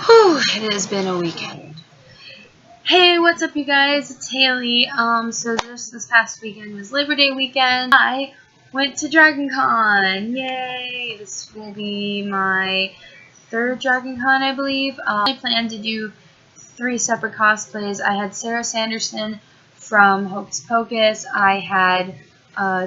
Whew, it has been a weekend. Hey, what's up, you guys? It's Haley. So just this past weekend was Labor Day weekend. I went to Dragon Con. Yay! This will be my third Dragon Con, I believe. I planned to do 3 separate cosplays. I had Sarah Sanderson from Hocus Pocus. I had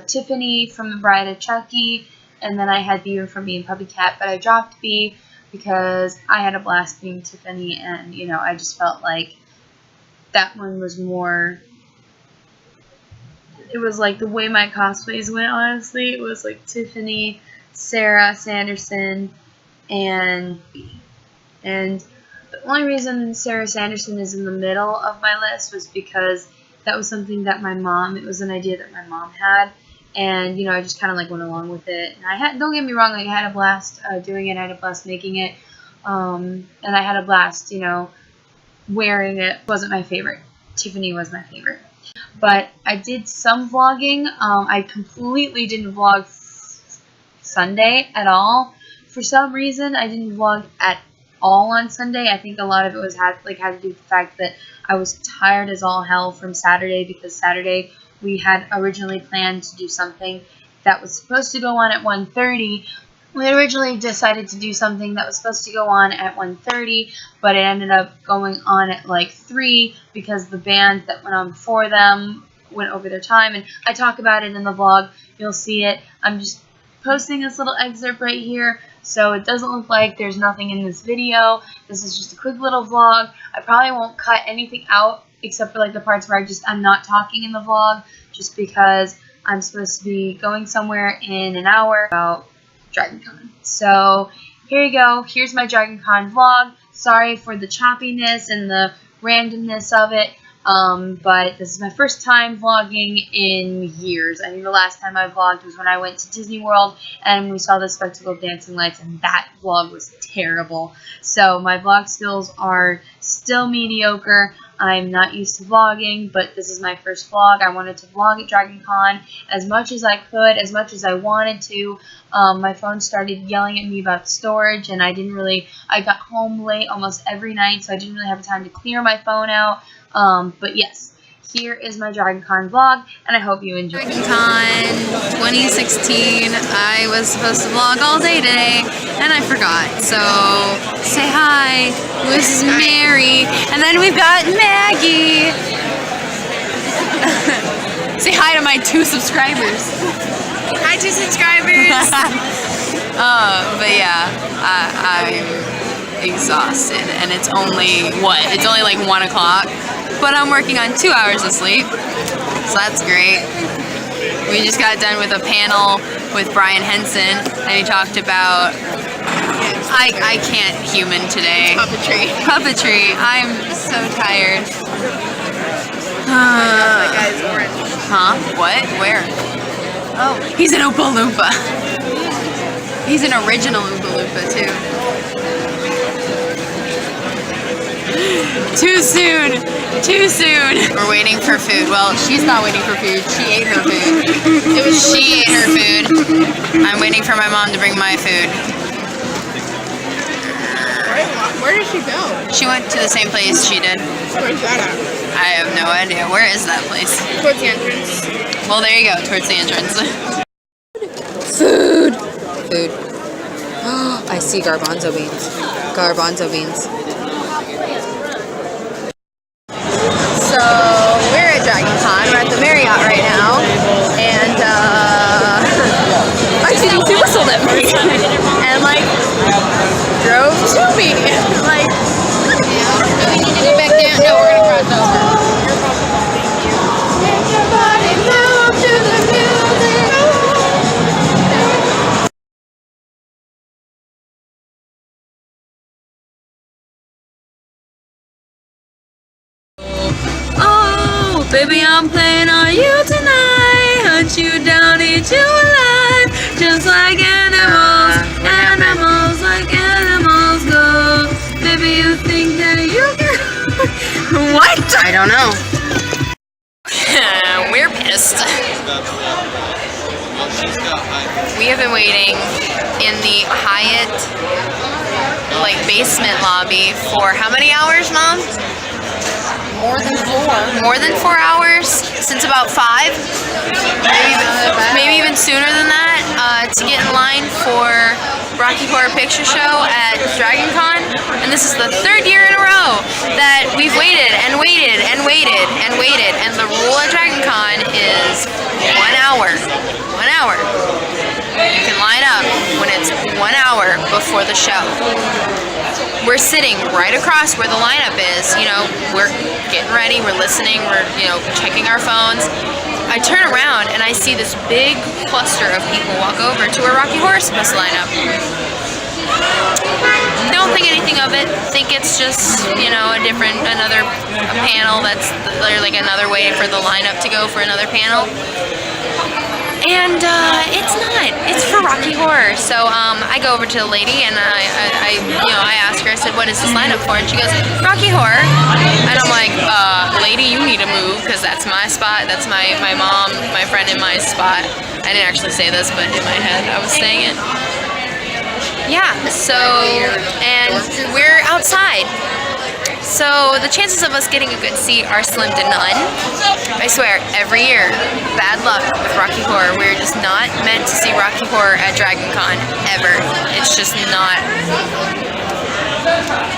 Tiffany from The Bride of Chucky. And then I had Bee from Bee and Puppy Cat. But I dropped Bee because I had a blast being Tiffany, and I just felt like that one was more, it was like the way my cosplays went, honestly. It was like Tiffany, Sarah Sanderson, and Bee. And the only reason Sarah Sanderson is in the middle of my list was because that was something that it was an idea that my mom had. And, I just kind of went along with it. And don't get me wrong, I had a blast doing it. I had a blast making it. And I had a blast, wearing it. It wasn't my favorite. Tiffany was my favorite. But I did some vlogging. I completely didn't vlog Sunday at all. For some reason, I didn't vlog at all on Sunday. I think a lot of it had to do with the fact that I was tired as all hell from Saturday, because Saturday we had originally planned to do something that was supposed to go on at 1:30. We had originally decided to do something that was supposed to go on at 1:30, but it ended up going on at 3 because the band that went on before them went over their time. And I talk about it in the vlog. You'll see it. I'm just posting this little excerpt right here, so it doesn't look like there's nothing in this video. This is just a quick little vlog. I probably won't cut anything out except for the parts where I'm not talking in the vlog, just because I'm supposed to be going somewhere in an hour about Dragon Con. So here you go. Here's my Dragon Con vlog. Sorry for the choppiness and the randomness of it, but this is my first time vlogging in years. I think the last time I vlogged was when I went to Disney World and we saw the Spectacle of Dancing Lights, and that vlog was terrible. So my vlog skills are still mediocre. I'm not used to vlogging, but this is my first vlog. I wanted to vlog at Dragon Con as much as I could, as much as I wanted to. My phone started yelling at me about storage, and I got home late almost every night, so I didn't really have time to clear my phone out. But yes, here is my Dragon Con vlog, and I hope you enjoy. Dragon Con 2016. I was supposed to vlog all day today, and I forgot. So say hi. This is Mary, and then we've got Maggie. Say hi to my 2 subscribers. Hi, 2 subscribers. But yeah, I'm exhausted, and it's only It's only 1 o'clock. But I'm working on 2 hours of sleep, so that's great. We just got done with a panel with Brian Henson, and he talked about, I can't human today. Puppetry. I'm so tired. That guy's orange. Huh? What? Where? Oh, he's an Oompa Loompa. He's an original Oompa Loompa, too. Too soon. Too soon. We're waiting for food. Well, she's not waiting for food. She ate her food. She ate her food. I'm waiting for my mom to bring my food. Where did she go? She went to the same place she did. Where's that at? I have no idea. Where is that place? Towards the entrance. Well, there you go. Towards the entrance. Food. Food. Oh, I see garbanzo beans. Garbanzo beans. So, we're at Dragon Con. We're at the Marriott right now, and I'm sitting super sold at first, and drove to me. Do we need to go back down? No, we're gonna cross over. Baby, I'm playing on you tonight. Hunt you down, eat you alive. Just like animals, animals like animals go. Baby, you think that you can... What? I don't know. We're pissed. we have been waiting in the Hyatt, like, basement lobby for how many hours, Mom? More than 4. More than 4 hours? Since about 5? Maybe even sooner than that, to get in line for Rocky Horror Picture Show at Dragon Con. And this is the 3rd year in a row that we've waited and waited and waited and waited. And the rule at Dragon Con is 1 hour. 1 hour. You can line up when it's 1 hour before the show. We're sitting right across where the lineup is, you know, we're getting ready, we're listening, we're, you know, checking our phones. I turn around and I see this big cluster of people walk over to where Rocky Horror is supposed to line up. Don't think anything of it, think it's just, you know, another panel that's like another way for the lineup to go for another panel. And it's not. It's for Rocky Horror. So I go over to the lady and I ask her. I said, "What is this lineup for?" And she goes, "Rocky Horror." And I'm like, "Lady, you need to move because that's my spot. That's my mom, my friend, and my spot." I didn't actually say this, but in my head I was saying it. Yeah. So and we're outside. So the chances of us getting a good seat are slim to none. I swear, every year, bad luck with Rocky Horror. We're just not meant to see Rocky Horror at Dragon Con, ever. It's just not.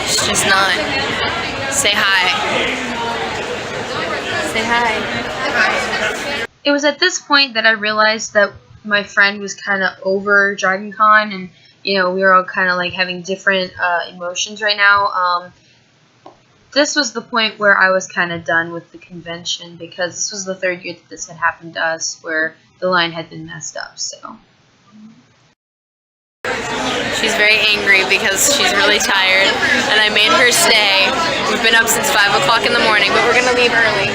It's just not. Say hi. Say hi. It was at this point that I realized that my friend was kind of over Dragon Con, and, you know, we were all kind of like having different emotions right now. This was the point where I was kind of done with the convention because this was the 3rd year that this had happened to us where the line had been messed up, so. She's very angry because she's really tired and I made her stay. We've been up since 5 o'clock in the morning, but we're going to leave early.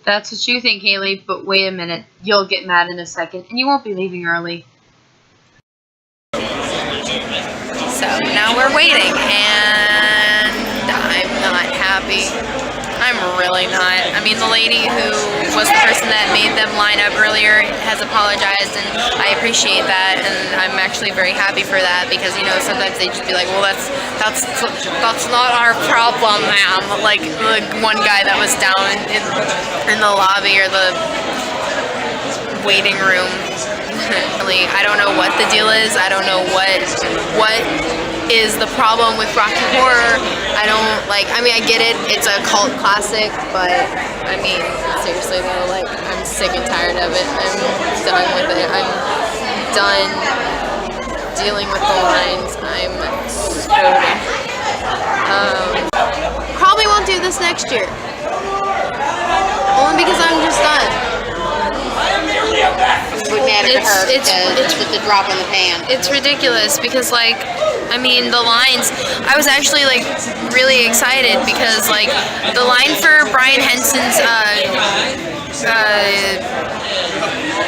That's what you think, Haley, but wait a minute. You'll get mad in a second and you won't be leaving early. So now we're waiting and I'm not happy. I'm really not. I mean, the lady who was the person that made them line up earlier has apologized, and I appreciate that, and I'm actually very happy for that because, you know, sometimes they just be like, well, that's not our problem, ma'am. Like the one guy that was down in the lobby or the waiting room. I don't know what the deal is. I don't know what is the problem with Rocky Horror. I mean, I get it, it's a cult classic, but I mean, seriously though, like, I'm sick and tired of it. I'm done with it. I'm done dealing with the lines. I'm screwed. Probably won't do this next year. Only because I'm just done. Would matter to her because it's the drop in the pan. It's ridiculous because, like, I mean, the lines, I was actually, like, really excited because, like, the line for Brian Henson's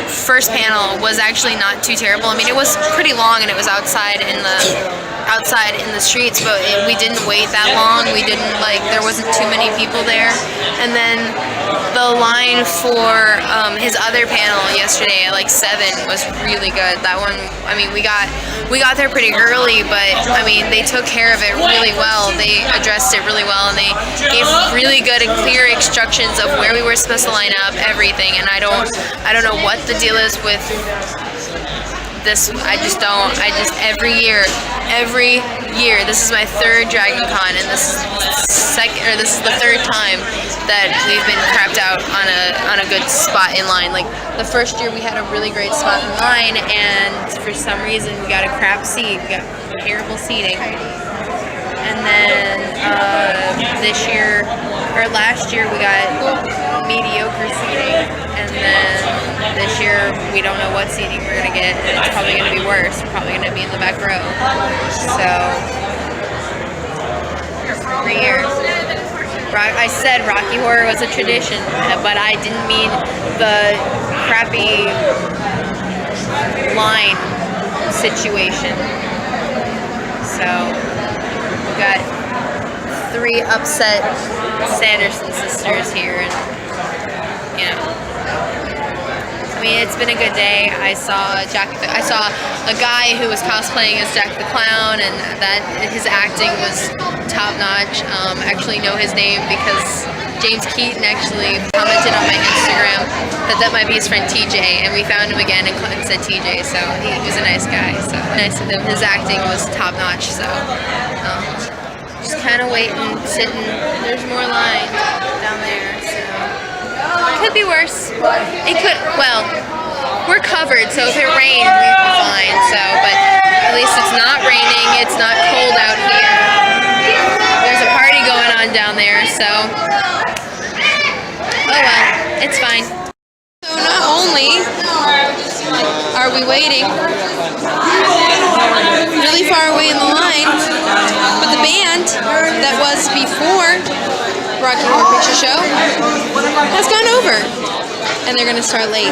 first panel was actually not too terrible. I mean, it was pretty long and it was outside in the streets, but we didn't wait that long. We didn't, like, there wasn't too many people there. And then the line for his other panel yesterday at like 7 was really good. That one, I mean, we got there pretty early, but I mean, they took care of it really well. They addressed it really well, and they gave really good and clear instructions of where we were supposed to line up, everything. And I don't know what the deal is with this. I just every year, this is my 3rd Dragon Con, and this is the 3rd time that we've been crapped out on a good spot in line. Like, the first year we had a really great spot in line, and for some reason we got a crap seat. We got terrible seating. And then last year we got mediocre seating, and then this year we don't know what seating we're gonna get, and it's probably gonna be worse. We're probably gonna be in the back row. So 3 years. I said Rocky Horror was a tradition, but I didn't mean the crappy line situation. So we got 3 upset Sanderson sisters here, and you know. So I mean, it's been a good day. I saw a guy who was cosplaying as Jack the Clown, and that his acting was top notch. I actually know his name because James Keaton actually commented on my Instagram that might be his friend TJ, and we found him again and said TJ, so he was a nice guy. So nice of him. His acting was top notch. So just kind of waiting, sitting. There's more line down there. So it could be worse. It could. Well, we're covered, so if it rained, we'd be fine. So, but at least it's not raining. It's not cold out here. There's a party going on down there, so oh well, it's fine. So not only are we waiting really far away in the line, but the band that was before Rocky Horror Picture Show has gone over, and they're gonna start late.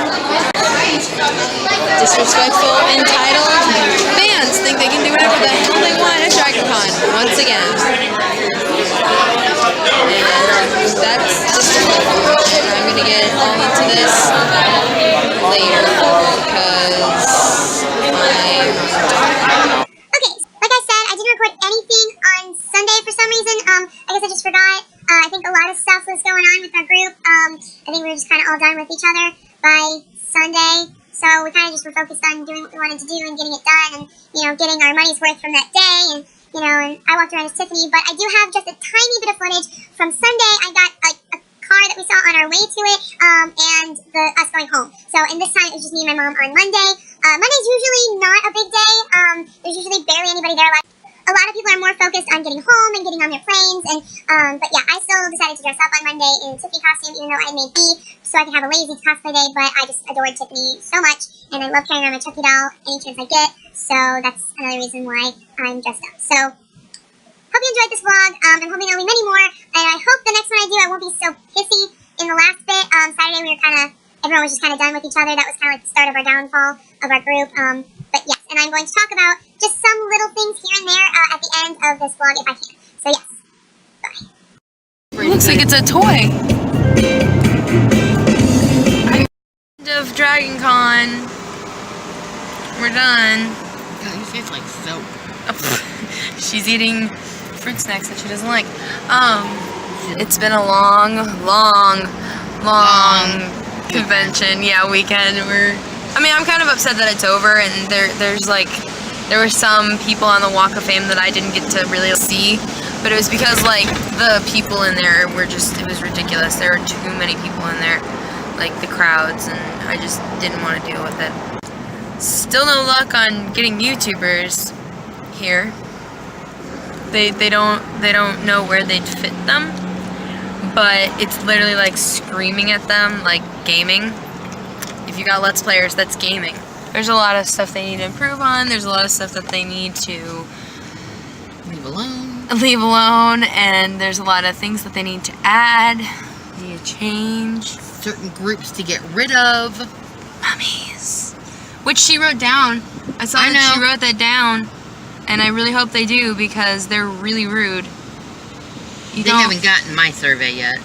Disrespectful, entitled bands think they can do whatever the hell they want at Dragon Con once again. And that's disrespectful. And I'm gonna get all into this later because Okay, like I said, I didn't record anything on Sunday for some reason. I guess I just forgot. I think a lot of stuff was going on with our group. I think we were just kind of all done with each other by Sunday. So we kind of just were focused on doing what we wanted to do and getting it done and, you know, getting our money's worth from that day. And, you know, and I walked around as Tiffany. But I do have just a tiny bit of footage from Sunday. I got a car that we saw on our way to it and us going home. So, and this time it was just me and my mom on Monday. Monday's usually not a big day. There's usually barely anybody there. A lot of people are more focused on getting home and getting on their planes, and but yeah, I still decided to dress up on Monday in a Tiffany costume, even though I made B, so I could have a lazy cosplay day, but I just adored Tiffany so much, and I love carrying around my Chucky doll any chance I get, so that's another reason why I'm dressed up. So, hope you enjoyed this vlog. I'm hoping there'll be many more, and I hope the next one I do, I won't be so pissy. In the last bit, Saturday we were everyone was just kind of done with each other. That was kind of like the start of our downfall of our group, but yes, and I'm going to talk about just some little things here and there at the end of this vlog if I can. So yes, bye. it looks like it's a toy. End of Dragon Con. We're done. God, you taste like soap. She's eating fruit snacks that she doesn't like. It's been a long convention. Yeah, weekend. I'm kind of upset that it's over, and there were some people on the Walk of Fame that I didn't get to really see, but it was because like the people in there were it was ridiculous. There were too many people in there, like the crowds, and I just didn't want to deal with it. Still no luck on getting YouTubers here. They don't know where they'd fit them, but it's literally like screaming at them like gaming. If you got Let's Players, that's gaming. There's a lot of stuff they need to improve on. There's a lot of stuff that they need to leave alone, and there's a lot of things that they need to add, need to change. Certain groups to get rid of. Mummies. Which she wrote down. I saw that she wrote that down, and I really hope they do because they're really rude. They haven't gotten my survey yet.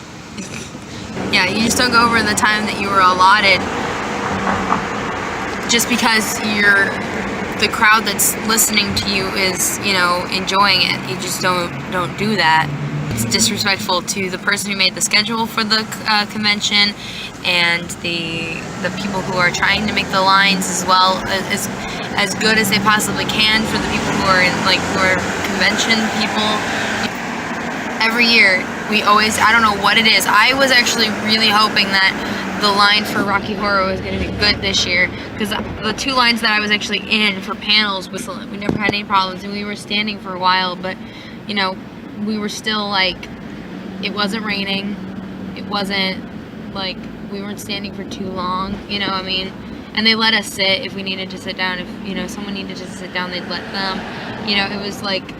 Yeah, you just don't go over the time that you were allotted just because the crowd that's listening to you is, you know, enjoying it. You just don't do that. It's disrespectful to the person who made the schedule for the convention and the people who are trying to make the lines as well as good as they possibly can for the people who are who are convention people. Every year, I don't know what it is. I was actually really hoping that the line for Rocky Horror was going to be good this year, because the two lines that I was actually in for panels, we never had any problems, and we were standing for a while, but, you know, we were still, like, it wasn't raining, it wasn't, like, we weren't standing for too long, you know, I mean, and they let us sit if we needed to sit down. If, you know, someone needed to sit down, they'd let them, you know, it was, like,